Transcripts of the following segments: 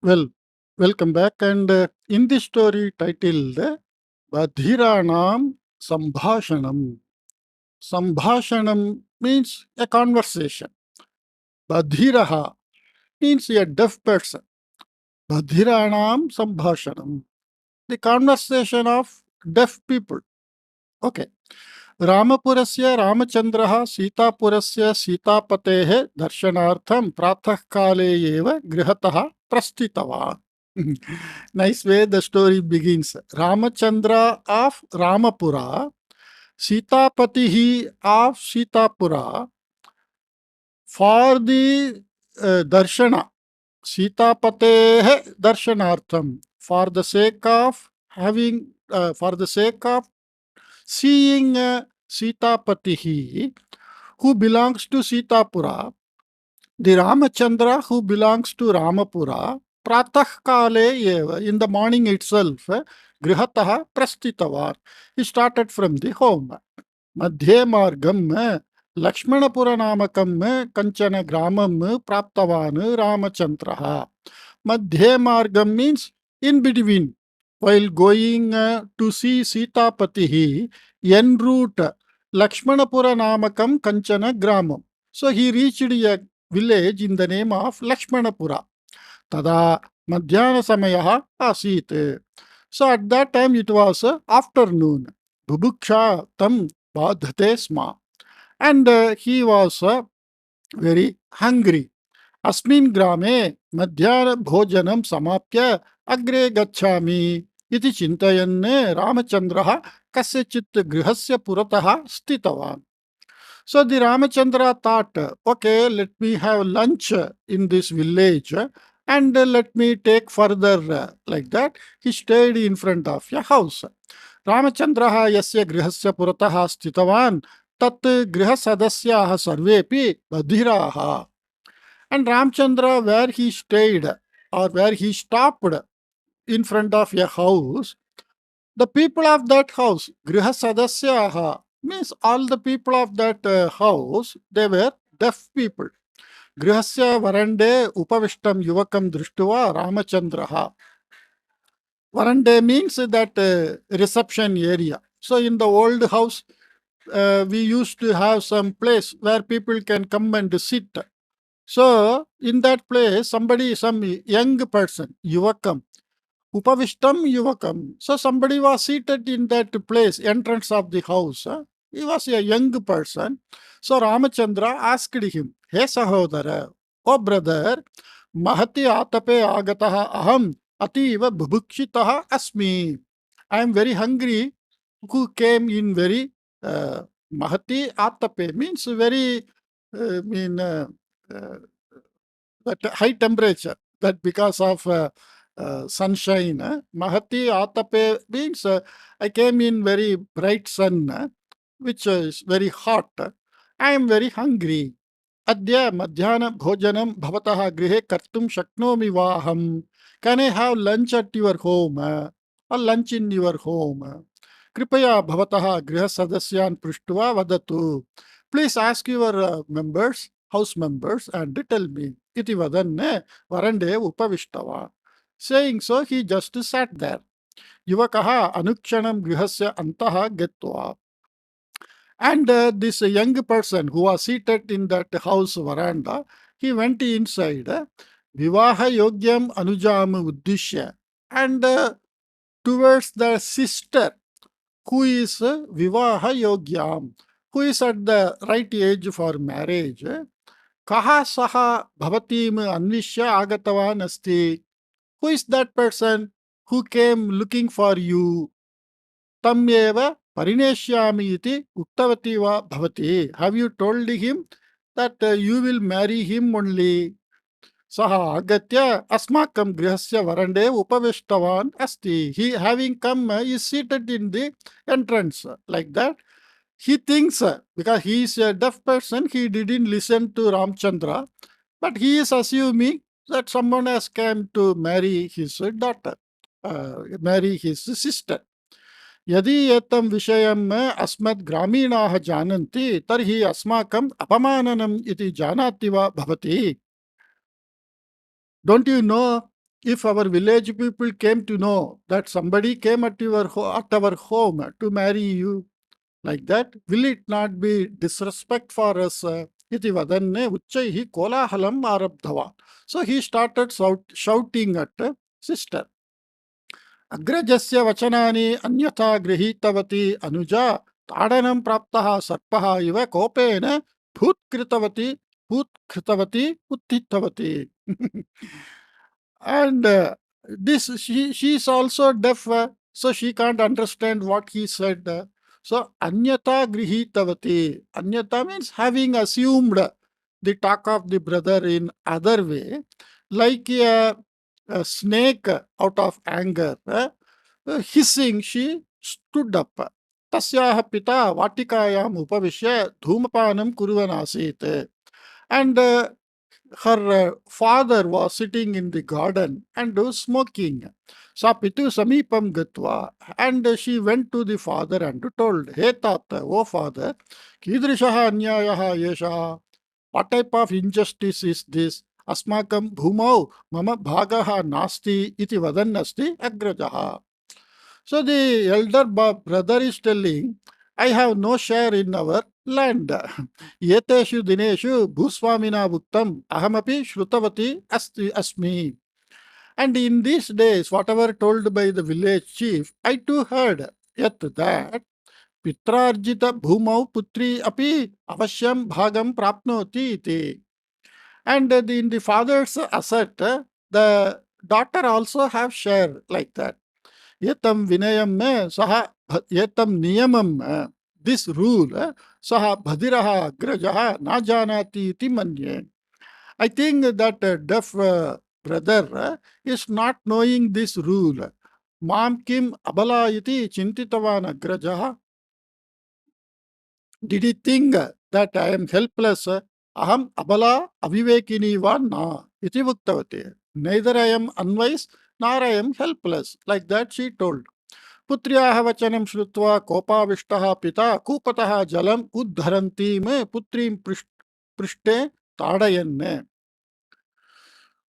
Well, welcome back. And in this story titled Badhiranam Sambhashanam. Sambhashanam means a conversation. Badhiraha means a deaf person. Badhiranam Sambhashanam. The conversation of deaf people. Okay. रामपुरस्य रामचन्द्रः सीतापुरस्य सीतापतेः दर्शनार्थं प्रातःकाले एव गृहतः प्रस्थितवान्. Nice way the story begins. Ramachandra of Ramapura, Sitapatihi of Sitapura, for the darshana, Sitapatehe darshanartham, for the sake of seeing Sitapatihi, who belongs to Sitapura, the Ramachandra who belongs to Ramapura, Pratah Kale eva, in the morning itself, Grihataha Prastitavar. He started from the home. Madhye Margam Lakshmanapura Namakam Kanchana Gramam Praptavan Ramachandraha. Madhye Margam means in between. While going to see Sitapatihi, en route Lakshmanapura Namakam Kanchana Gramam. So he reached a village in the name of Lakshmanapura. Tada Madhyana Samayaha Asit. So at that time it was afternoon. Bubuksha tam badhate sma. And he was very hungry. अस्मिन् ग्रामे मध्याह्न भोजनं समाप्य अग्रे गच्छामि इति चिन्तयन् रामचन्द्रः कस्यचित् गृहस्य पुरतः स्थितवान्. So the Ramachandra thought, okay, let me have lunch in this village and let me take further like that. He stayed in front of a house. Ramachandra yasya grihasya puratah sthitavan tat grihasadasyaah sarvepi badhiraha. And Ramchandra, where he stayed or where he stopped in front of a house, the people of that house, grihasadasyaah, means all the people of that house, they were deaf people. Grihasya varande upavishtam yuvakam drishtva Ramachandraha. Varande means that reception area. So in the old house, we used to have some place where people can come and sit. So in that place, some young person, yuvakam, upavishtam yuvakam. So somebody was seated in that place, entrance of the house. He was a young person. So Ramachandra asked him, Hey Sahodara, oh brother, mahati atape agataha aham ativa bubukshitaha asmi. I am very hungry, who came in very mahati atape, means very uh, that high temperature, that because of sunshine. Mahati atape means I came in very bright sun, which is very hot. I am very hungry. Adya madhyana bhojanam bhavataha grihe kartum shaknomi vaham. Can I have lunch at your home or lunch in your home? Kripaya bhavataha griha sadasyan prishtva vadatu. Please ask your members, house members, and tell me. Iti vadanne varande upavishtava. Saying so, he just sat there. Yuvakaha anukshanam grihasya antaha getva. And this young person who was seated in that house veranda, he went inside. Vivaha yogyam anujam uddishya. And towards the sister who is vivaha yogyam, who is at the right age for marriage. Kaha saha bhavatim anvishya agatavan asti. Who is that person who came looking for you? Tamyeva parineshyami iti uttavati va bhavati. Have you told him that you will marry him only? Saha agatya asmakam grihasya varande upavishtavan asti. He having come is seated in the entrance like that. He thinks, because he is a deaf person, he didn't listen to Ramchandra, but he is assuming that someone has come to marry his daughter, marry his sister. यदि एतं विषयम् अस्मद् ग्रामीणाः जानन्ति तर्हि अस्माकम् अपमाननम् इति जानाति वा भवति. Don't you know if our village people came to know that somebody came at our home to marry you, like that, will it not be disrespect for us? Iti vadanne uchchaihi kolahalam arabdhavan. So he started shouting at sister. Agrajasya vachanani anyatha grihitavati anuja ताड़नं प्राप्तः सर्पः इव Koppen भूत्कृतवती भूत्कृतवती उत्थितवती. And this she is also deaf, so she can't understand what he said. So anyata grihitavati. Anyata means having assumed the talk of the brother in other way, like a snake out of anger. Hissing, she stood up. Tasyaha pita vatikayam upavishya dhoomapanam kuruvan asit. And her father was sitting in the garden and was smoking. Sa pitu samipam gatva. And she went to the father and told, Hey tata, O father, kidrishaha anyayaha yeshaha. What type of injustice is this? Asmakam bhumau mama bhagaha nasti iti vadannasti agrajaha. So the elder brother is telling, I have no share in our land. Yeteshu dineshu bhuswamina bhuktam ahamapi shrutavati asmi. And in these days, whatever told by the village chief, I too heard. Yet that pitrarjita bhumau putri api avashyam bhagam prapnoti iti. And in the father's asset, the daughter also have share like that. Yetam vinayam saha yetam niyamam. This rule, saha bhadiraha agrajaha na janati iti manye. I think that deaf brother is not knowing this rule. Mam kim abala iti chintitavan agrajaha. Did he think that I am helpless? Aham abala avivekini va na iti vuktavati. Neither I am unwise nor I am helpless. Like that she told. पुत्र्याः वचनं श्रुत्वा कोपाविष्टः पिता कूपतः जलम् उद्धरन्तीं पुत्रीं पृष्ठे ताडयन्.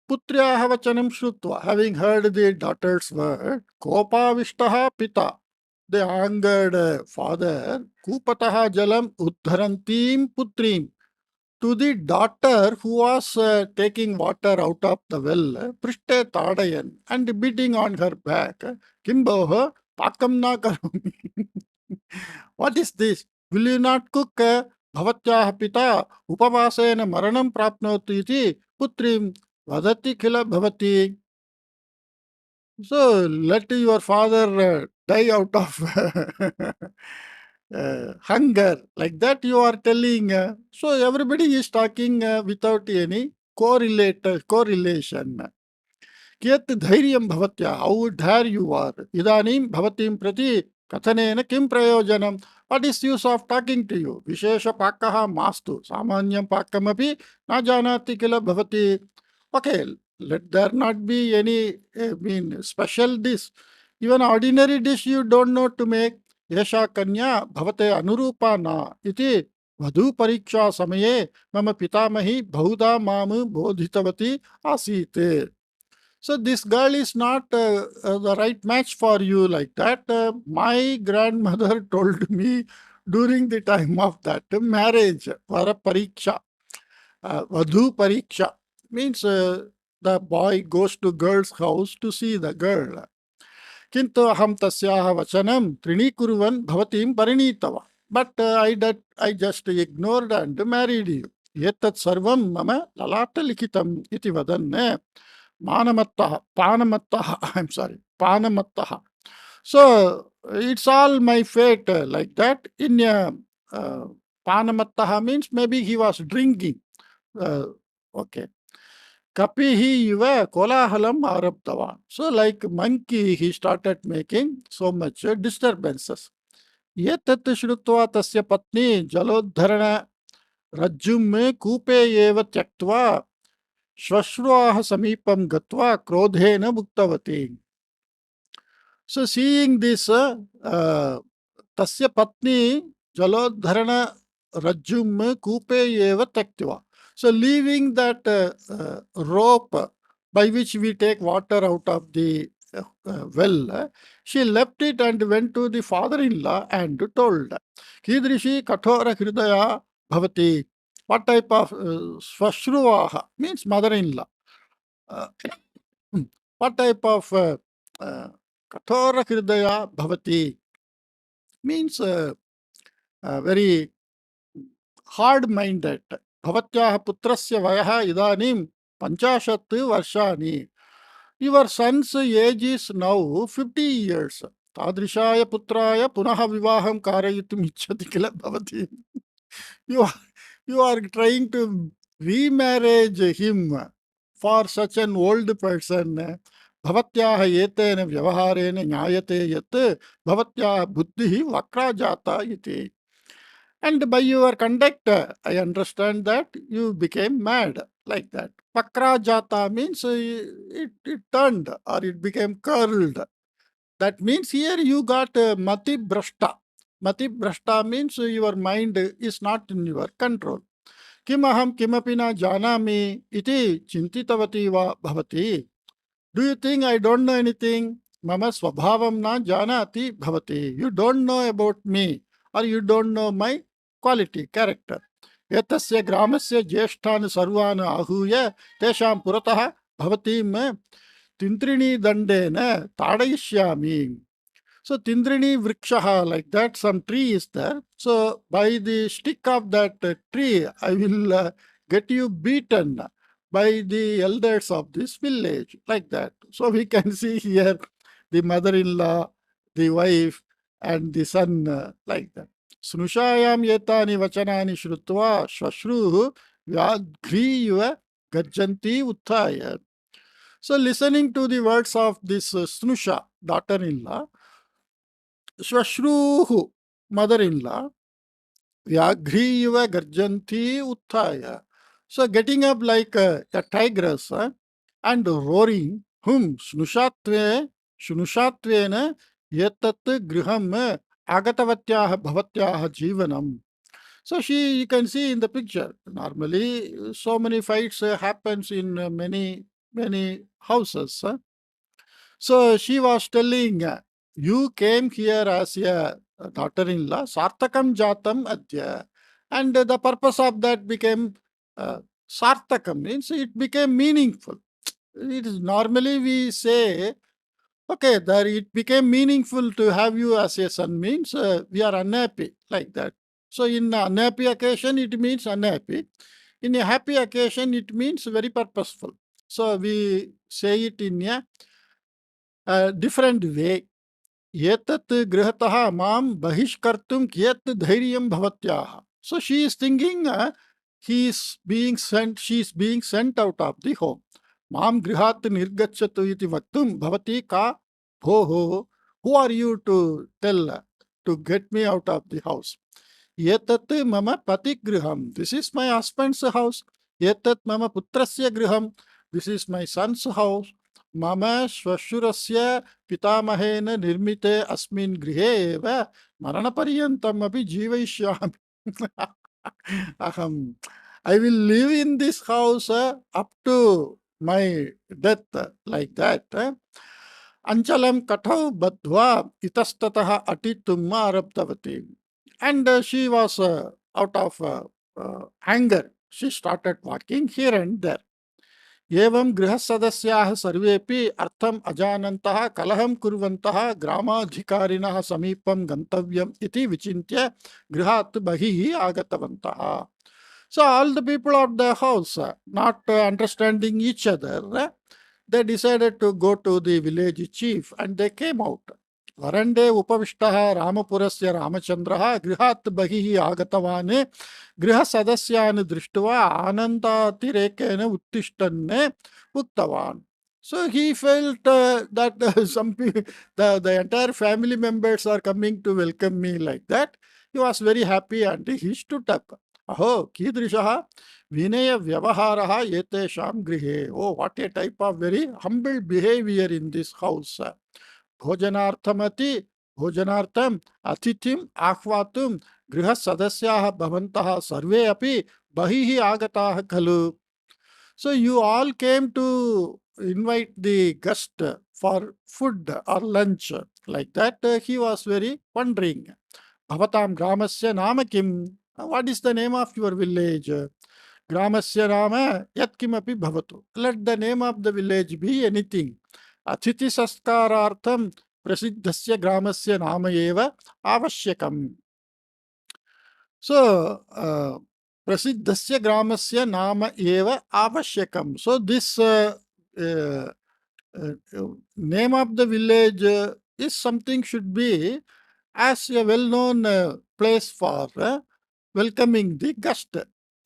पुत्र्याः वचनं श्रुत्वा, having heard the daughter's word, कोपाविष्टः पिता, the angered father, कूपतः जलम् उद्धरन्तीं पुत्रीं, to the daughter who was taking water out of the well, Prishte Tadayan, and beating on her back, Kimboh, Pakam na karomi. What is this? Will you not cook? Bhavatyah pita, upavasena maranam prapnoti iti, putrim vadati khila bhavati. So let your father die out of hunger. Like that you are telling. So everybody is talking without any correlation. Kiet dhairyam bhavatya, how dare you are. Idanim bhavatim prati kathanena kim prayojanam. What is use of talking to you? Vishesha pakaha mastu. Samanyam pakamapi na janati kila bhavati. Okay, let there not be any special dish. Even ordinary dish you don't know to make. Yesha kanya bhavate anurupa na iti vadhu pariksha samaye mama pitamahi bahuda mamu bodhitavati asite. So this girl is not the right match for you, like that. My grandmother told me during the time of that marriage for a pariksha. Vadhu pariksha means the boy goes to girl's house to see the girl. किंतु अहम तस्याः वचनं तृणीकुर्वन् भवतीं परिणीतवान्. But I just ignored and married you. एतत् सर्वं मम ललाटलिखितम् इति वदन् मानमत्तः पानमत्तः I'm sorry पानमत्तः. So it's all my fate like that. In panamattaha means maybe he was drinking. Okay. Kapihi iva kolahalam arabtavan. So like monkey, he started making so much disturbances. Yetat shrutva tasya patni jalodharana rajjum koope eva tyaktva shvashruah samipam gatva krodhena muktavati. So seeing this, tasya patni jalodharana rajjum koope eva tyaktva. So leaving that rope by which we take water out of the well, she left it and went to the father-in-law and told, Kidrishi Kathora Hridaya Bhavati. What type of Swashruvaha means mother-in-law. Uh, what type of Kathora Hridaya Bhavati means very hard-minded. Bhavatyaha putrasya vayaha idanim panchashat varshani. Your son's age is now 50 years. Tadrishaya putraya punaha vivaham karayitum ichchati kila bhavati. You are, you are trying to remarriage him for such an old person. Bhavatyaha etena vyavaharena nyayate yat bhavatyaha buddhihi vakra jata iti. And by your conduct, I understand that you became mad like that. Pakra jata means it turned or it became curled. That means here you got mati brashta. Mati brashta means your mind is not in your control. Kim aham kimapi na janami iti chintitavati va bhavati. Do you think I don't know anything? Mama swabhavam na janati bhavati. You don't know about me or you don't know my quality, character. Etasya gramasya jeshthani sarvana ahuya tesham puratah bhavatim tintrini dandena tadayishyami. So Tindrini Vrikshaha, like that, some tree is there. So by the stick of that tree, I will get you beaten by the elders of this village, like that. So we can see here the mother-in-law, the wife, and the son, like that. Snushayam yetani vachanani shrutva shvashruhu vyagriva gajjanti uttaya. So listening to the words of this Snusha, daughter-in-law, Swashruhu, mother-in-law, Vyagriva Garjanti Uttaya. So getting up like a tigress and roaring, Snushatvena Yetat Griham Agatavatyaha Bhavatyaha Jivanam. So you can see in the picture, normally so many fights happens in many houses. So she was telling, you came here as a daughter-in-law, Sartakam Jatam Adya. And the purpose of that became Sartakam, means it became meaningful. It is normally we say, okay, there it became meaningful to have you as a son, means we are unhappy, like that. So in an unhappy occasion, it means unhappy. In a happy occasion, it means very purposeful. So we say it in a different way. Yetat grihatah mam bahishkartum kiyat dhairyam bhavatyaha. So she is thinking she is being sent out of the home. Mam grihat nirgachatu iti vaktum bhavati ka bhoho. Who are you to tell to get me out of the house? Yetat mama pati griham. This is my husband's house. Yetat mama putrasya griham. This is my son's house. Mama Swashurasya Pitamahena Nirmite Asmin Grihe Maranaparyantam Api Jivaishyami. Aham. I will live in this house up to my death, like that. Anchalam Katau Badhva Itastataha Atitumma Arabtavati. And she was out of anger. She started walking here and there. एवं गृहसदस्याः सर्वेपि अर्थम् अजानन्तः कलहं कुर्वन्तः ग्रामाधिकारिणः समीपं गन्तव्यम् इति विचिन्त्य गृहात् बहिः आगतवन्तः. So all the people of the house, not understanding each other, they decided to go to the village chief and they came out. वरंडे उपविष्टः रामपुरस्य रामचन्द्रः गृहात् बहिः आगतवान् गृहसदस्यान् दृष्ट्वा आनन्दातिरेकेन उत्तिष्ठन् उक्तवान्. So he felt that the entire family members are coming to welcome me, like that. He was very happy and he stood up. Aho, कीदृशः विनय व्यवहारः एतेषां गृहे. Oh, what a type of very humble behavior in this house. भोजनार्थमति भोजनार्थम अतिथिम आह्वातुम गृह सदस्याः भवन्तः सर्वे अपि बहिः आगताः खलु. So you all came to invite the guest for food or lunch. Like that, he was very wondering. Bhavatam gramasya nama kim? What is the name of your village? Gramasya nama yat kimapi bhavatu. Let the name of the village be anything. Athithi saskarartham prasiddhasya gramasya nama eva avashyakam. So, prasiddhasya gramasya nama eva avashyakam. So, this uh, name of the village is something should be as a well-known place for welcoming the guest.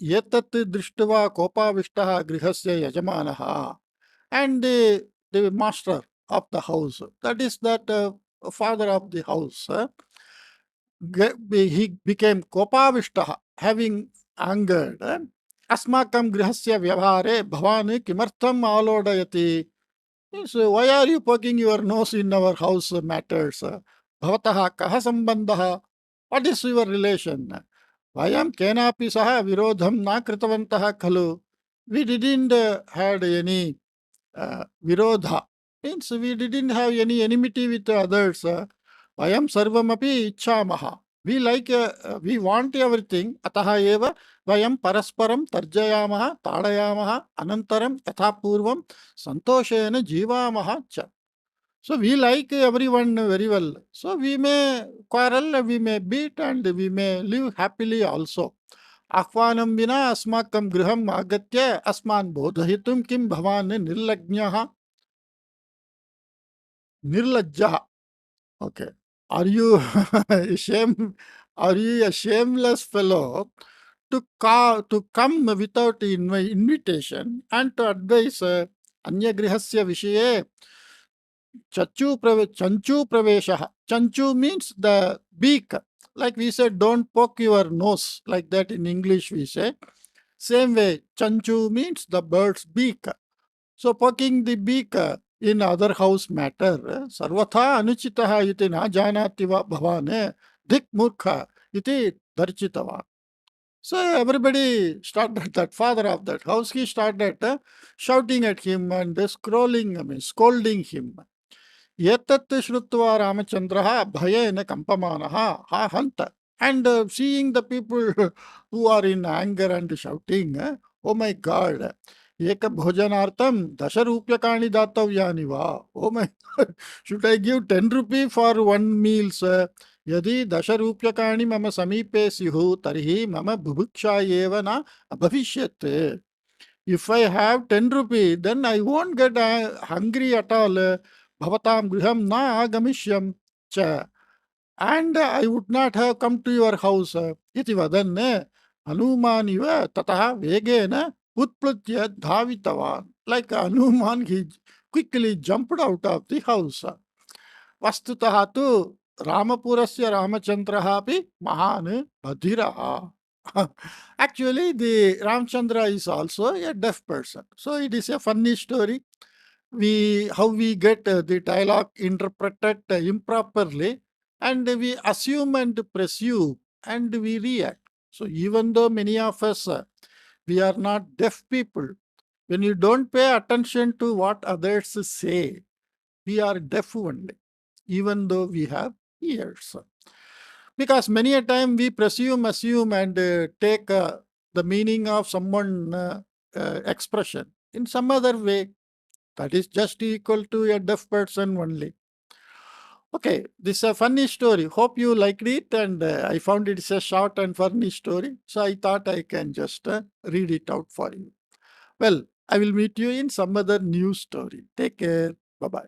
Etat drishtva kopavishtaha grihasya yajamanaha. And the master of the house, that is that father of the house, he became kopavishtaha, having angered. Asmakam grihasya vyavhare bhavani kimartham alodayati. So why are you poking your nose in our house matters? Bhavataha kaha sambandhaha? What is your relation? Vayam kenapi saha virodham na kritavantah khalu. We didn't had any virodha. Means we didn't have any enmity with others. Vayam sarvamapi ichchamaha. We like, we want everything. Ataha eva vayam parasparam tarjayamaha, tadayamaha, anantaram yathapurvam santoshena jivamaha cha. So we like everyone very well. So we may quarrel, we may beat, and we may live happily also. Ahvanam vina asmakam griham agatya asman bodhayitum kim bhavan nirlajnyaha. Nirlajjaha. Okay. Are you are you a shameless fellow to come without invitation and to advise anya grihasya vishaye chanchu pravesha. Chanchu means the beak. Like we said, don't poke your nose. Like that in English we say. Same way, chanchu means the bird's beak. So poking the beak in other house matter, sarvatha anuchitaha iti na janati va bhavane dik murkha iti darchitava. So everybody started, that father of that house, he started shouting at him and scolding him. Yetat shrutva Ramachandraha bhayena kampamanaha ha hanta. And seeing the people who are in anger and shouting, oh my God, Eka bhojanartam dasha rupyakani datavyani va. Oh my God, should I give 10 rupee for one meal, sir? Yadi dasha rupyakani mama samipe sihu tarhi mama bhubuksha eva na abhavishyate. If I have 10 rupee, then I won't get hungry at all. Bhavatam griham na agamishyam cha. And I would not have come to your house. Iti vadan Hanumaniva tataha vegena utplutya dhavitavan. Like Hanuman, he quickly jumped out of the house. Vastutaha tu Ramapurasya Ramachandraha api mahan badhiraha. Actually, the Ramchandra is also a deaf person. So it is a funny story. How we get the dialogue interpreted improperly, and we assume and presume and we react. So even though many of us we are not deaf people, when you don't pay attention to what others say, we are deaf only, even though we have ears. Because many a time we presume, assume, and take the meaning of someone expression in some other way that is just equal to a deaf person only. Okay, this is a funny story. Hope you liked it, and I found it is a short and funny story. So I thought I can just read it out for you. Well, I will meet you in some other new story. Take care. Bye bye.